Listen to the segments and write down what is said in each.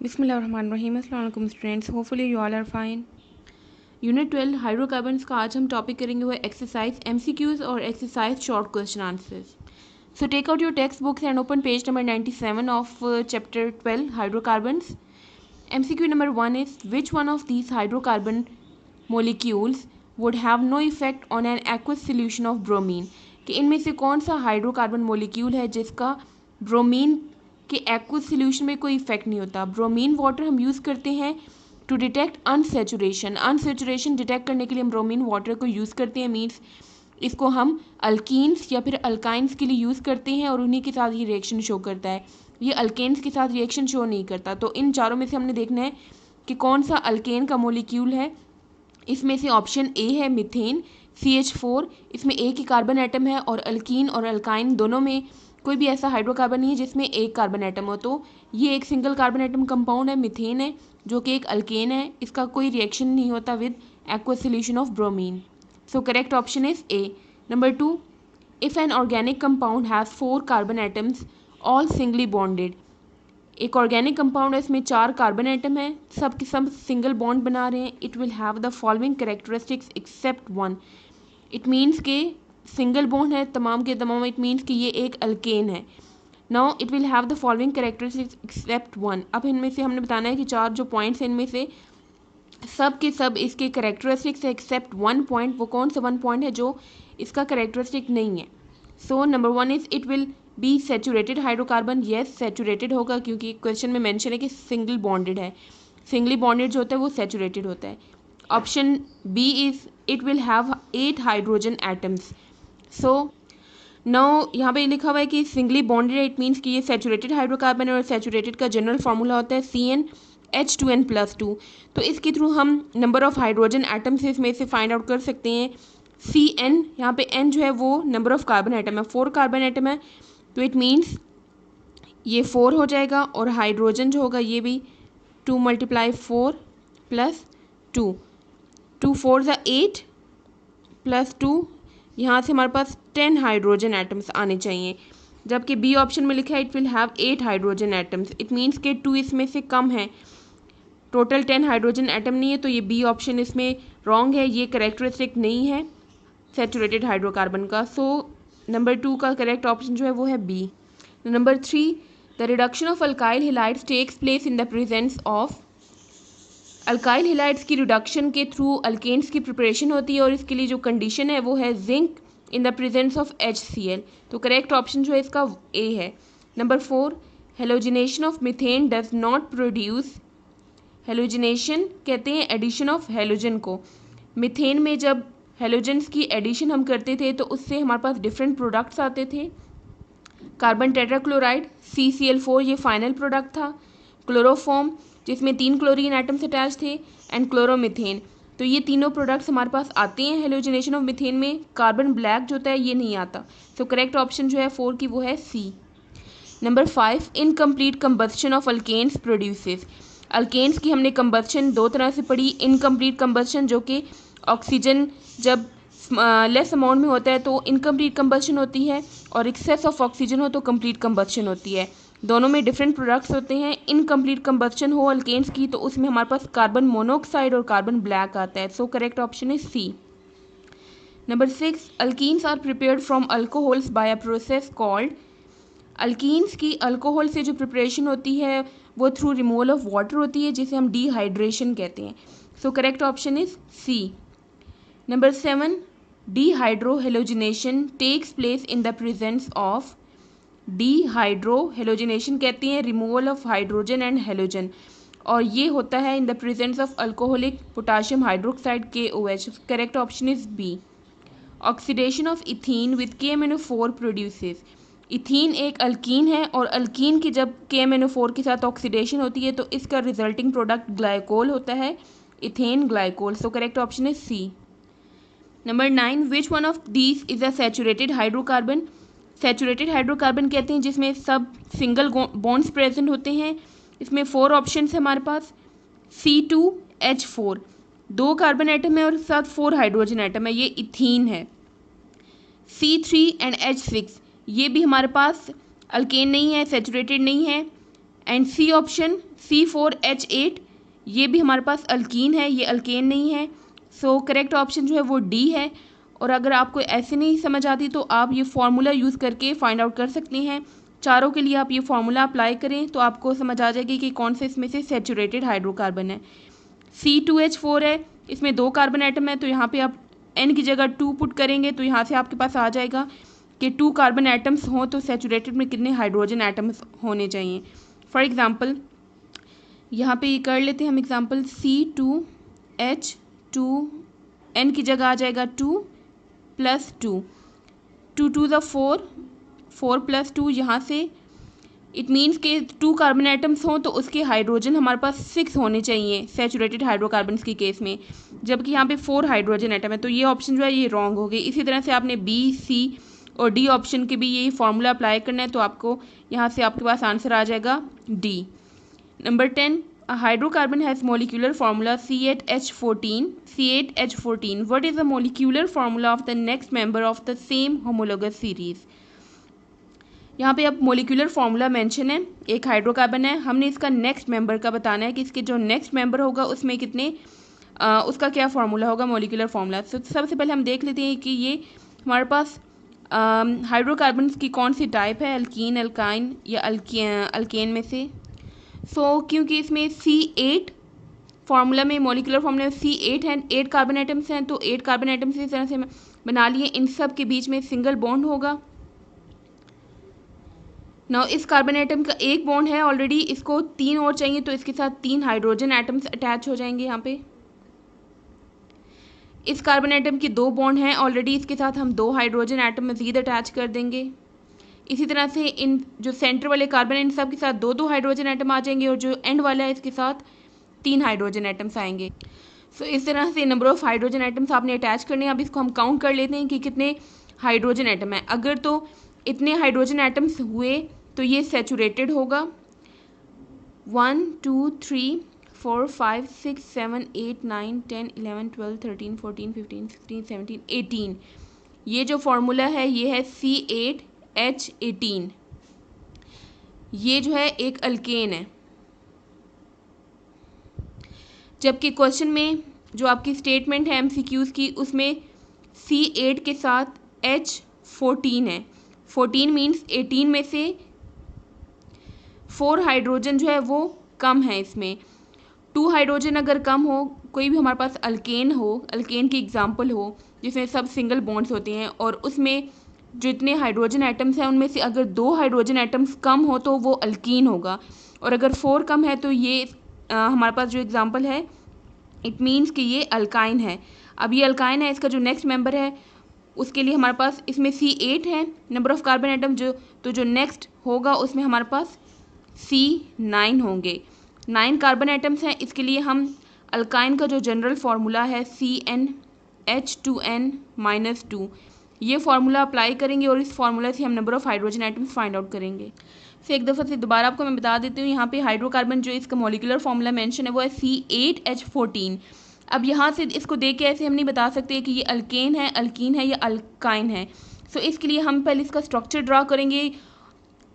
बिस्मिल्लाहिर्रहमानिर्रहीम। अस्सलाम वालेकुम students, hopefully you all are fine. Unit 12 hydrocarbons का आज हम टॉपिक करेंगे वो एक्सरसाइज एमसीक्यूज और exercise short question answers. So take out your textbooks and open page number 97 of chapter 12 hydrocarbons. MCQ number 1 is which one of these hydrocarbon molecules would have no effect on an aqueous solution of bromine? कि इनमें से कौन सा hydrocarbon molecule है जिसका bromine के aqueous solution में कोई इफेक्ट नहीं होता। ब्रोमीन वाटर हम यूज़ करते हैं to detect unsaturation. Unsaturation detect करने के लिए हम ब्रोमीन वाटर को यूज़ करते हैं। मीन्स इसको हम अल्कीन्स या फिर अल्काइंस के लिए यूज़ करते हैं और उन्हीं के साथ ये रिएक्शन शो करता है। ये अल्केन्स के साथ रिएक्शन शो नहीं करता। तो इन चारों में से हमने देखना है कि कौन सा अल्केन का मोलिक्यूल है। इसमें से ऑप्शन ए है मिथेन CH4। इसमें एक ही कार्बन एटम है और अल्कीन और अल्काइन दोनों में कोई भी ऐसा हाइड्रोकार्बन नहीं है जिसमें एक कार्बन एटम हो। तो ये एक सिंगल कार्बन एटम कंपाउंड है, मिथेन है, जो कि एक अल्केन है। इसका कोई रिएक्शन नहीं होता with aqueous solution of bromine. So correct option is a. Number 2, if an organic compound has 4 carbon atoms all singly bonded. एक ऑर्गेनिक कंपाउंड है, इसमें 4 कार्बन एटम है, सब के सब सिंगल बॉन्ड बना रहे हैं। It will have the following characteristics except one. It means के सिंगल बॉन्ड है तमाम के तमाम। इट मीन्स कि ये एक अल्केन है। Now it will have the following characteristics except one. अब इनमें से हमने बताना है कि 4 जो पॉइंट्स हैं इनमें से सब के सब इसके कैरेक्टरिस्टिक्स है एक्सेप्ट वन पॉइंट। वो कौन सा वन पॉइंट है जो इसका कैरेक्टरिस्टिक नहीं है? So number 1 is it will be saturated hydrocarbon. Yes, saturated होगा क्योंकि क्वेश्चन में मेंशन है कि सिंगल बॉन्डेड है। सिंगली बॉन्डेड जो होता है वो सेचुरेटेड होता है। Option B is it will have 8 hydrogen atoms. So now यहाँ पे लिखा हुआ है कि सिंगली बॉन्डेड है। इट मीन्स कि ये सेचुरेटेड हाइड्रोकार्बन है और सेचुरेटेड का जनरल फार्मूला होता है CnH2n+2। तो इसके थ्रू हम नंबर ऑफ हाइड्रोजन एटम्स इसमें से फाइंड आउट कर सकते हैं। Cn, यहाँ पे n जो है वो नंबर ऑफ कार्बन एटम है, 4 कार्बन एटम है। तो इट मीन्स ये 4 हो जाएगा और हाइड्रोजन जो होगा ये भी 2 × 4 + 2, 2 4 = 8 + 2, यहाँ से हमारे पास 10 हाइड्रोजन एटम्स आने चाहिए। जबकि बी ऑप्शन में लिखा है it will have 8 hydrogen atoms. It means के 2 इसमें से कम है, टोटल 10 हाइड्रोजन एटम नहीं है। तो ये बी ऑप्शन इसमें रॉन्ग है, ये करेक्टरिस्टिक नहीं है सेचुरेटेड हाइड्रोकार्बन का। सो नंबर 2 का करेक्ट ऑप्शन जो है वो है B. Number 3, the reduction of alkyl halides takes place in the presence of. Alkyl halides की रिडक्शन के थ्रू अल्केन्स की प्रिपरेशन होती है और इसके लिए जो कंडीशन है वो है zinc in the presence of HCl। तो करेक्ट ऑप्शन जो है इसका ए है। Number 4, halogenation of methane does not produce. Halogenation कहते हैं एडिशन ऑफ हेलोजन को। मीथेन में जब हेलोजन्स की एडिशन हम करते थे तो उससे हमारे पास डिफरेंट प्रोडक्ट्स आते थे। कार्बन टेट्राक्लोराइड CCl4 ये फाइनल प्रोडक्ट था। क्लोरोफॉर्म जिसमें 3 क्लोरीन एटम्स अटैच थे एंड क्लोरोमीथेन। तो ये तीनों प्रोडक्ट्स हमारे पास आते हैं हेलोजिनेशन ऑफ मीथेन में। कार्बन ब्लैक जो होता है ये नहीं आता। सो करेक्ट ऑप्शन जो है 4 की वो है C. Number 5, incomplete combustion of alkanes produces. Alkanes की हमने कंबस्शन 2 तरह से पढ़ी। इनकम्प्लीट कंबस्शन जो कि ऑक्सीजन जब लेस अमाउंट में होता है तो इनकम्प्लीट कंबस्शन होती है, और एक्सेस ऑफ ऑक्सीजन हो तो कंप्लीट कंबस्शन होती है। दोनों में डिफरेंट प्रोडक्ट्स होते हैं। इनकम्प्लीट कंबस्शन हो अल्केन्स की तो उसमें हमारे पास कार्बन मोनोऑक्साइड और कार्बन ब्लैक आता है। So correct option is C. Number 6, alkenes are prepared from alcohols by a process called. Alkenes की अल्कोहल से जो प्रिपरेशन होती है वो थ्रू रिमूवल ऑफ वाटर होती है जिसे हम डिहाइड्रेशन कहते हैं। So correct option is C. Number 7, dehydrohalogenation takes place in the presence of. Dehydrohalogenation कहते हैं removal of hydrogen and halogen, और ये होता है in the presence of alcoholic potassium hydroxide KOH। Correct option is B. Oxidation of ethene with KMnO4 produces. Ethene एक alkene है और alkyne की जब KMnO4 के साथ ऑक्सीडेशन होती है तो इसका रिजल्टिंग प्रोडक्ट ग्लाइकोल होता है, ethane glycol. So correct option is C. Number 9, which one of these is a saturated hydrocarbon. Saturated hydrocarbon कहते हैं जिसमें सब सिंगल बॉन्ड्स प्रेजेंट होते हैं। इसमें 4 ऑप्शन है हमारे पास। C2H4, 2 कार्बन एटम है और साथ 4 हाइड्रोजन एटम है, ये इथीन है। C3 and H6, ये भी हमारे पास अल्केन नहीं है, सेचुरेटेड नहीं है, एंड सी ऑप्शन C4H8, ये भी हमारे पास अल्कीन है, ये अल्केन नहीं है। सो करेक्ट ऑप्शन जो है वो डी है। और अगर आपको ऐसे नहीं समझ आती तो आप ये फार्मूला यूज़ करके फाइंड आउट कर सकते हैं। चारों के लिए आप ये फार्मूला अप्लाई करें तो आपको समझ आ जाएगी कि कौन से इसमें से सैचुरेटेड हाइड्रोकार्बन है। C2H4 है, इसमें 2 कार्बन एटम है, तो यहाँ पे आप N की जगह 2 पुट करेंगे तो यहाँ से आपके पास आ जाएगा कि 2 कार्बन एटम्स हों तो सैचुरेटेड में कितने हाइड्रोजन एटम्स होने चाहिए। फॉर एग्ज़ाम्पल यहाँ पे ये कर लेते हैं हम एग्ज़ाम्पल, C2H2, N की जगह आ जाएगा 2 + 2, 2 2 ज़ा 4, 4 + 2, यहाँ से इट मीन्स के 2 कार्बन एटम्स हों तो उसके हाइड्रोजन हमारे पास 6 होने चाहिए सैचुरेटेड हाइड्रोकार्बन्स की केस में, जबकि यहाँ पे 4 हाइड्रोजन एटम है, तो ये ऑप्शन जो है ये रॉन्ग हो गई। इसी तरह से आपने B, C और D ऑप्शन के भी यही फार्मूला अप्लाई करना है, तो आपको यहाँ से आपके पास आंसर आ जाएगा D। Number 10, a hydrocarbon has molecular formula C8H14. C8H14. What is the molecular formula of the next member of the same homologous series? यहाँ पे अब मोलिकुलर फार्मूला मेंशन है, एक हाइड्रोकार्बन है, हमने इसका नेक्स्ट मेंबर का बताना है कि इसके जो नेक्स्ट मेंबर होगा उसमें कितने उसका क्या फार्मूला होगा, मोलिकुलर फार्मूला। तो सबसे पहले हम देख लेते हैं कि ये हमारे पास हाइड्रोकार्बन की कौन सी टाइप है, अल्कीन, अल्काइन या अल्केन में से। क्योंकि इसमें C8 फार्मूला में, मोलिकुलर फार्मूला में C8 है, 8 कार्बन एटम्स हैं, तो 8 कार्बन एटम्स इस तरह से बना लिए, इन सब के बीच में सिंगल बॉन्ड होगा। नाउ इस कार्बन एटम का एक बॉन्ड है ऑलरेडी, इसको 3 और चाहिए, तो इसके साथ 3 हाइड्रोजन एटम्स अटैच हो जाएंगे। यहाँ पे इस कार्बन एटम की 2 बॉन्ड हैं ऑलरेडी, इसके साथ हम 2 हाइड्रोजन एटम मज़ीद अटैच कर देंगे। इसी तरह से इन जो सेंटर वाले कार्बन है इन सब के साथ 2 हाइड्रोजन एटम आ जाएंगे, और जो एंड वाला है इसके साथ 3 हाइड्रोजन एटम्स आएंगे। इस तरह से नंबर ऑफ़ हाइड्रोजन एटम्स आपने अटैच करने हैं। अब इसको हम काउंट कर लेते हैं कि कितने हाइड्रोजन एटम है। अगर तो इतने हाइड्रोजन एटम्स हुए तो ये सैचुरेटेड होगा। 1 2 3 4 5 6 7 8 9 10 11 12 13 14 15 16 17 18, ये जो फार्मूला है ये है C8H18, ये जो है एक अल्केन है। जबकि क्वेश्चन में जो आपकी स्टेटमेंट है MCQs की, उसमें C8 के साथ H14 है। 14 मीन्स 18 में से 4 हाइड्रोजन जो है वो कम है। इसमें 2 हाइड्रोजन अगर कम हो, कोई भी हमारे पास अल्केन हो, अल्केन की एग्जांपल हो जिसमें सब सिंगल बॉन्ड्स होते हैं, और उसमें जितने हाइड्रोजन एटम्स हैं उनमें से अगर 2 हाइड्रोजन एटम्स कम हो तो वो अल्कीन होगा, और अगर 4 कम है तो ये हमारे पास जो एग्जांपल है इट मीन्स कि ये अल्काइन है। अब ये अल्काइन है, इसका जो नेक्स्ट मेंबर है उसके लिए हमारे पास इसमें C8 है नंबर ऑफ़ कार्बन एटम, जो नेक्स्ट होगा उसमें हमारे पास C9 होंगे। 9 कार्बन एटम्स हैं, इसके लिए हम अल्काइन का जो जनरल फार्मूला है CnH2n-2, ये फार्मूला अप्लाई करेंगे और इस फार्मूला से हम number of hydrogen atoms find out करेंगे। एक दफ़ा से दोबारा आपको मैं बता देती हूँ, यहाँ पे हाइड्रोकार्बन जो इसका मॉलिक्यूलर फार्मूला मेंशन है वो है C8H14। अब यहाँ से इसको देख के ऐसे हम नहीं बता सकते कि ये अल्केन है, अल्कीन है या अल्काइन है। इसके लिए हम पहले इसका स्ट्रक्चर ड्रा करेंगे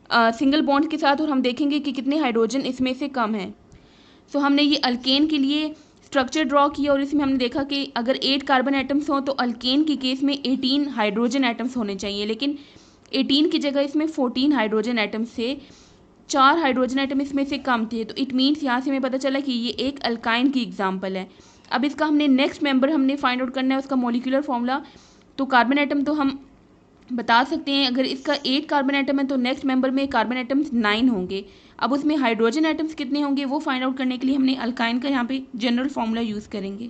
सिंगल बॉन्ड के साथ, और हम देखेंगे कि कितने हाइड्रोजन इसमें से कम है। हमने ये अल्केन के लिए स्ट्रक्चर ड्रॉ किया, और इसमें हमने देखा कि अगर 8 कार्बन एटम्स हों तो अल्केन की केस में 18 हाइड्रोजन एटम्स होने चाहिए, लेकिन 18 की जगह इसमें 14 हाइड्रोजन एटम्स थे, 4 हाइड्रोजन एटम इसमें से कम थे। तो इट मीन्स यहाँ से हमें पता चला कि ये एक अल्काइन की एग्जाम्पल है। अब इसका हमने नेक्स्ट मेंबर हमने फाइंड आउट करना है, उसका मॉलिक्यूलर फार्मूला। तो कार्बन एटम तो हम बता सकते हैं, अगर इसका 8 कार्बन एटम है तो नेक्स्ट मेंबर में कार्बन एटम्स 9 होंगे। अब उसमें हाइड्रोजन एटम्स कितने होंगे वो फाइंड आउट करने के लिए हमने अल्काइन का यहाँ पे जनरल फार्मूला यूज़ करेंगे।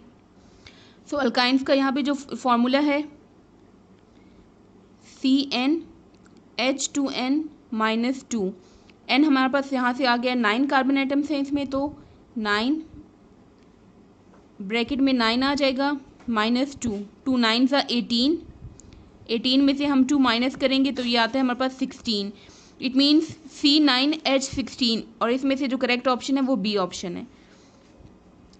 अल्काइंस का यहाँ पे जो फार्मूला है CnH2n-2, n हमारे पास यहाँ से आ गया, 9 कार्बन एटम्स हैं इसमें, तो 9 ब्रैकेट में 9 आ जाएगा -2, 2 9 ज़ा 18, 18 में से हम 2 माइनस करेंगे तो ये आता है हमारे पास 16। इट मीन्स C9H16, और इसमें से जो करेक्ट ऑप्शन है वो बी ऑप्शन है।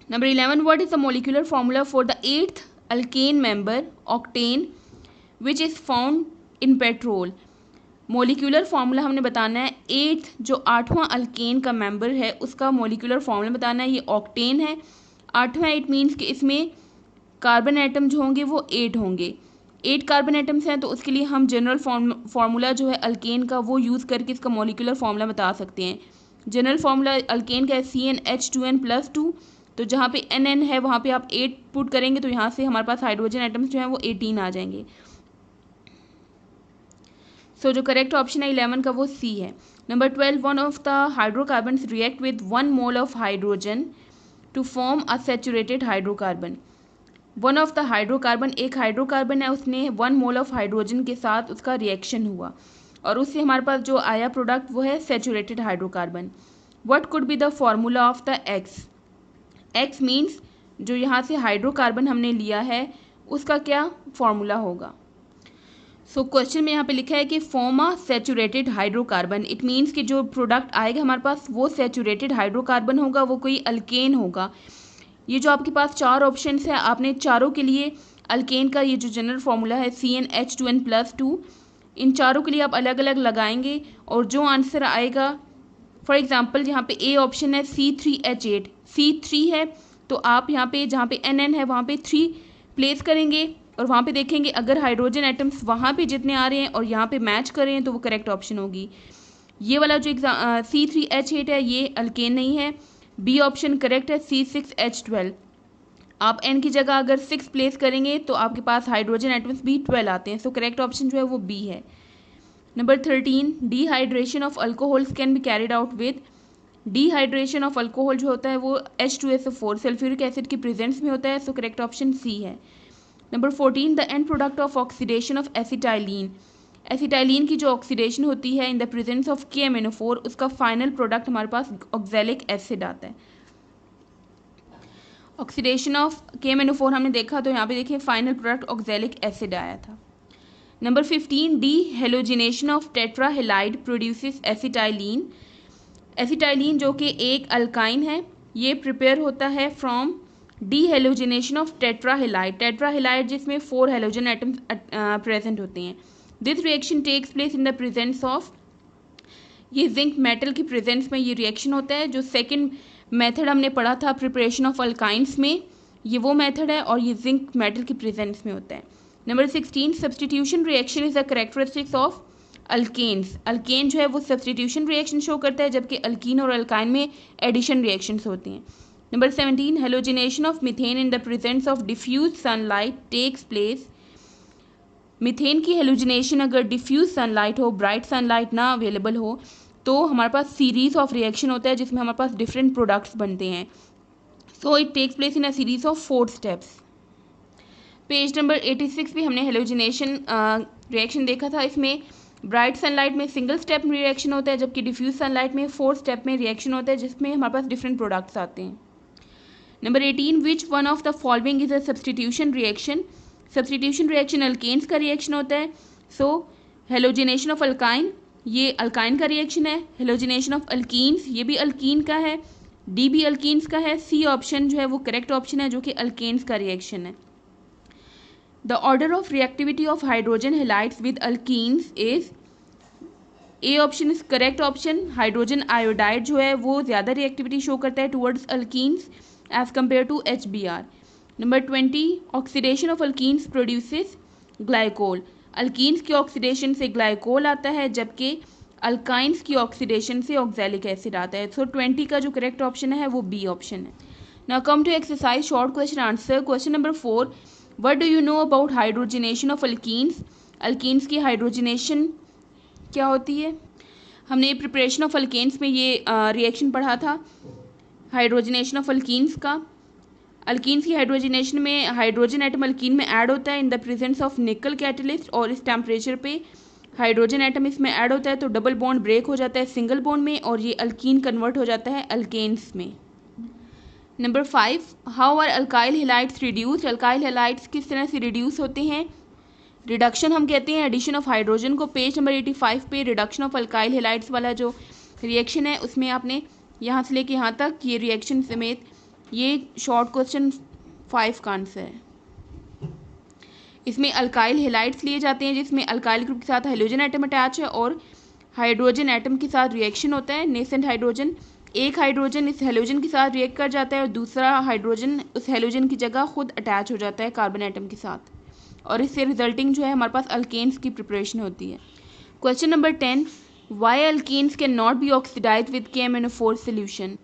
Number 11, what is the molecular formula for the 8th alkane member octane which is found in petrol. Molecular formula हमने बताना है 8th जो 8वां अल्केन का मेंबर है उसका मोलिकुलर फार्मूला बताना है। ये ऑक्टेन है। 8वां 8 मीन्स कि इसमें कार्बन एटम जो होंगे वो 8 होंगे। 8 कार्बन एटम्स हैं तो उसके लिए हम जनरल फार्मूला जो है अल्केन का वो यूज़ करके इसका मोलिकुलर फार्मूला बता सकते हैं। जनरल फार्मूला अल्केन का है CnH2n+2। तो जहाँ पे Nn है वहाँ पे आप 8 पुट करेंगे तो यहाँ से हमारे पास हाइड्रोजन एटम्स जो हैं वो 18 आ जाएंगे। सो जो करेक्ट ऑप्शन है 11 का वो सी है। Number 12, one of the hydrocarbons react with 1 mole of hydrogen to form a saturated hydrocarbon. One of the hydrocarbon, एक हाइड्रोकार्बन है उसने 1 मोल ऑफ हाइड्रोजन के साथ उसका रिएक्शन हुआ और उससे हमारे पास जो आया प्रोडक्ट वो है saturated hydrocarbon. What could be the formula of the x. X means जो यहाँ से हाइड्रोकार्बन हमने लिया है उसका क्या फॉर्मूला होगा। सो क्वेश्चन में यहाँ पे लिखा है कि form a saturated hydrocarbon. It means कि जो प्रोडक्ट आएगा हमारे पास वो सैचुरेटेड हाइड्रोकार्बन होगा, वो कोई अल्केन होगा। ये जो आपके पास 4 ऑप्शंस है आपने चारों के लिए अल्केन का ये जो जनरल फार्मूला है CnH2n+2 इन चारों के लिए आप अलग अलग लगाएंगे और जो आंसर आएगा, फॉर एग्जांपल यहाँ पे ए ऑप्शन है C3H8, C3 है तो आप यहाँ पे जहाँ पे Nn है वहाँ पे 3 प्लेस करेंगे और वहाँ पे देखेंगे अगर हाइड्रोजन एटम्स वहाँ पे जितने आ रहे हैं और यहाँ पे मैच कर रहे हैं तो वो करेक्ट ऑप्शन होगी। ये वाला जो C3H8 है ये अल्केन नहीं है। बी ऑप्शन करेक्ट है C6H12। आप एन की जगह अगर 6 प्लेस करेंगे तो आपके पास हाइड्रोजन एटम्स भी 12 आते हैं। सो करेक्ट ऑप्शन जो है वो बी है। Number 13, dehydration of alcohols can be carried out with. Dehydration of alcohol जो होता है वो H2SO4 सल्फ्यूरिक एसिड की प्रेजेंस में होता है। सो करेक्ट ऑप्शन सी है। Number 14, the end product of oxidation of acetylene. Acetylene की जो ऑक्सीडेशन होती है in the presence of KMnO4 उसका फाइनल प्रोडक्ट हमारे पास ऑक्सैलिक एसिड आता है। ऑक्सीडेशन ऑफ KMnO4 हमने देखा तो यहाँ पे देखिए फाइनल प्रोडक्ट ऑक्सैलिक एसिड आया था। Number 15, dehalogenation of tetrahalide produces acetylene. Acetylene जो कि एक अल्काइन है ये प्रिपेयर होता है from dehalogenation of tetrahalide. Tetrahalide जिसमें 4 हेलोजन एटम्स प्रेजेंट होते हैं। This reaction takes place in the presence of, ये जिंक मेटल की प्रेजेंस में ये रिएक्शन होता है। जो सेकंड मेथड हमने पढ़ा था प्रिपरेशन ऑफ अल्काइंस में, ये वो मेथड है और ये जिंक मेटल की प्रेजेंस में होता है। Number 16, substitution reaction is the characteristics of alkanes. Alkane जो है वो सब्सटीट्यूशन रिएक्शन शो करता है जबकि अल्कीन और अल्काइन में एडिशन रिएक्शंस होती हैं। Number 17, halogenation of methane in the presence of diffuse sunlight takes place. Methane की हेलोजिनेशन अगर डिफ्यूज सनलाइट हो, ब्राइट सनलाइट ना अवेलेबल हो तो हमारे पास सीरीज ऑफ रिएक्शन होता है जिसमें हमारे पास डिफरेंट प्रोडक्ट्स बनते हैं। So it takes place in a series of 4 steps. Page number 86 पे हमने हेलोजिनेशन रिएक्शन देखा था। इसमें ब्राइट सनलाइट में सिंगल स्टेप में रिएक्शन होता है जबकि डिफ्यूज सनलाइट में 4 स्टेप में रिएक्शन होता है जिसमें हमारे पास डिफरेंट प्रोडक्ट्स आते हैं। Number 18, which one of the following is a substitution reaction. Substitution reaction alkanes का रिएक्शन होता है। सो हेलोजिनेशन ऑफ अल्काइन ये अल्काइन का रिएक्शन है। हेलोजिनेशन ऑफ अल्कीन्स ये भी अल्कीन का है। डी भी अल्कीन्स का है। सी ऑप्शन जो है वो करेक्ट ऑप्शन है जो कि अल्केन्स का रिएक्शन है। The order of reactivity of hydrogen halides with alkenes is, A option is correct option. Hydrogen iodide जो है वो ज़्यादा रिएक्टिविटी शो करता है towards alkenes as compare to HBr। Number 20, oxidation of alkenes produces glycol. Alkenes की oxidation से glycol आता है जबकि अल्काइंस की ऑक्सीडेशन से ऑक्सैलिक एसिड आता है। सो 20 का जो करेक्ट ऑप्शन है वो बी ऑप्शन है। Now come to exercise short question answer. Question number 4, what do you know about hydrogenation of alkenes. Alkenes की हाइड्रोजिनेशन क्या होती है। हमने प्रिपरेशन ऑफ अल्केन्स में ये रिएक्शन पढ़ा था हाइड्रोजिनेशन ऑफ अल्कीन्स का। अल्कीन्स की हाइड्रोजिनेशन में हाइड्रोजन एटम अल्कीन में ऐड होता है इन द प्रेजेंस ऑफ निकल कैटलिस्ट और इस टेम्परेचर पे हाइड्रोजन एटम इसमें ऐड होता है तो डबल बॉन्ड ब्रेक हो जाता है सिंगल बॉन्ड में और ये अल्कीन कन्वर्ट हो जाता है अल्केन्स में। Number 5, how are alkyl halides reduced. Alkyl halides किस तरह से रिड्यूस होते हैं। रिडक्शन हम कहते हैं एडिशन ऑफ हाइड्रोजन को। पेज नंबर 85 पे रिडक्शन ऑफ अल्काइल हेलाइड्स वाला जो रिएक्शन है उसमें आपने यहाँ से लेके यहाँ तक ये रिएक्शन समेत ये शॉर्ट क्वेश्चन 5 का आंसर है। इसमें अल्काइल हेलाइड्स लिए जाते हैं जिसमें अल्काइल ग्रुप के साथ हाइड्रोजन एटम अटैच है और हाइड्रोजन एटम के साथ रिएक्शन होता है। नेसेंट हाइड्रोजन, एक हाइड्रोजन इस हेलोजन के साथ रिएक्ट कर जाता है और दूसरा हाइड्रोजन उस हेलोजन की जगह खुद अटैच हो जाता है कार्बन एटम के साथ, और इससे रिजल्टिंग जो है हमारे पास अल्केन्स की प्रिपरेशन होती है। Question number 10, why alkanes can not be oxidised with KMnO4 solution?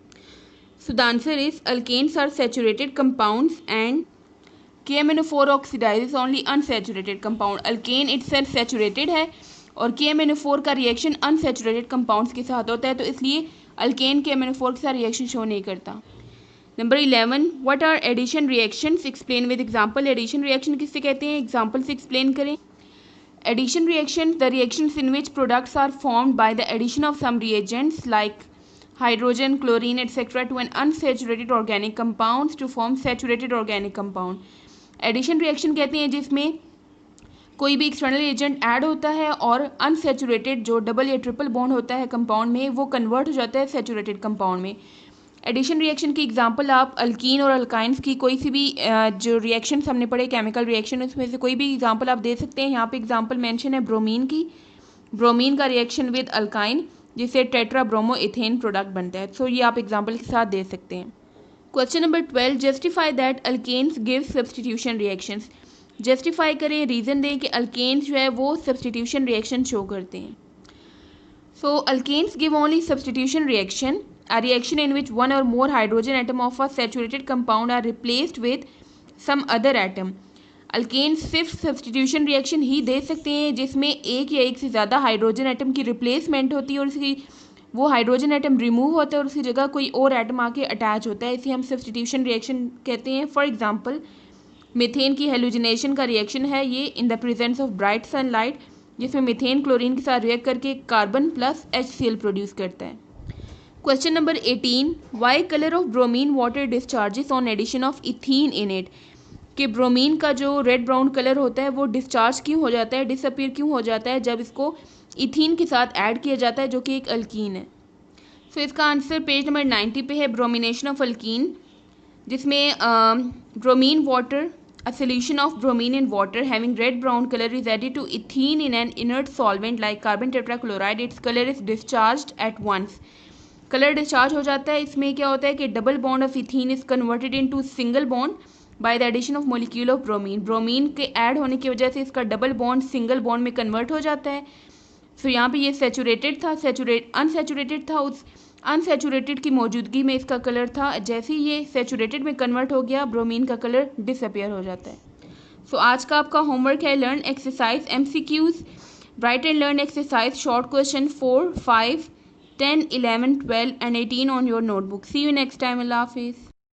So the answer is alkanes are saturated compounds and KMnO4 oxidizes only unsaturated compound. Alkane itself saturated है और KMnO4 का reaction unsaturated compounds के साथ होता है, तो इसलिए alkane KMnO4 के साथ रिएक्शन शो नहीं करता। Number 11, what are addition reactions? Explain with example. Addition reaction किससे कहते हैं, एग्जांपल से एक्सप्लेन करें। Addition reaction, the reactions in which products are formed by the addition of some reagents like hydrogen, chlorine, etc. to an unsaturated organic compounds to form saturated organic compound. Addition reaction कहते हैं जिसमें कोई भी external agent add होता है और unsaturated जो double या ट्रिपल बॉन्ड होता है कंपाउंड में वो कन्वर्ट हो जाता है सेचुरेटेड कंपाउंड में। एडिशन रिएक्शन की एग्जांपल आप अल्कीन और अल्काइंस की कोई सी भी जो रिएक्शंस हमने पढ़े केमिकल रिएक्शन उसमें से कोई भी एग्जांपल आप दे सकते हैं। यहाँ पे एग्जांपल मेंशन है ब्रोमीन की, ब्रोमीन का रिएक्शन विद अल्काइन जिससे टेट्रा ब्रोमो इथेन प्रोडक्ट बनता है। सो ये आप एग्जांपल के साथ दे सकते हैं। Question number 12, justify that alkanes give substitution reactions. Justify करें, रीज़न दें कि अल्केन्स जो है वो सब्सटीट्यूशन रिएक्शन शो करते हैं। So alkanes give only substitution reaction, a reaction in which one or more hydrogen atom of a saturated compound are replaced with some other atom. Alkanes सिर्फ substitution reaction ही दे सकते हैं जिसमें एक या एक से ज़्यादा हाइड्रोजन एटम की रिप्लेसमेंट होती है और उसकी वो हाइड्रोजन एटम रिमूव होता है और उसकी जगह कोई और एटम आके अटैच होता है, इसे हम सब्सटीट्यूशन रिएक्शन कहते हैं। फॉर एग्जांपल मीथेन की हेलोजिनेशन का रिएक्शन है ये इन the presence of bright sunlight, जिसमें मीथेन क्लोरीन के साथ रिएक्ट करके कार्बन प्लस HCl प्रोड्यूस करता है। Question number 18, why colour of bromine water discharges on addition of ethene in it? कि ब्रोमीन का जो रेड ब्राउन कलर होता है वो डिस्चार्ज क्यों हो जाता है, डिसअपीयर क्यों हो जाता है जब इसको इथीन के साथ ऐड किया जाता है जो कि एक अल्कीन है। सो इसका आंसर पेज नंबर 90 पे है, ब्रोमिनेशन ऑफ अल्कीन, जिसमें bromine water, a solution of bromine in water having red brown color is added to ethene in an inert solvent like carbon tetrachloride. Its color is discharged at once. Colour discharge हो जाता है। इसमें क्या होता है कि double bond of ethene is converted into single bond by the addition of molecule of bromine. Bromine के add होने की वजह से इसका डबल बॉन्ड सिंगल बॉन्ड में कन्वर्ट हो जाता है। सो यहाँ पे ये सेचुरेटेड था, अनसेचुरेटेड था, उस अनसेचुरेटेड की मौजूदगी में इसका कलर था, जैसे ही ये सेचुरेटेड में कन्वर्ट हो गया ब्रोमीन का कलर डिसअपियर हो जाता है। सो आज का आपका होमवर्क है learn exercise MCQs, right and learn exercise short question 4, 5, 10, 11, 12 and 18 on your notebook. See you next time. Allah Hafiz.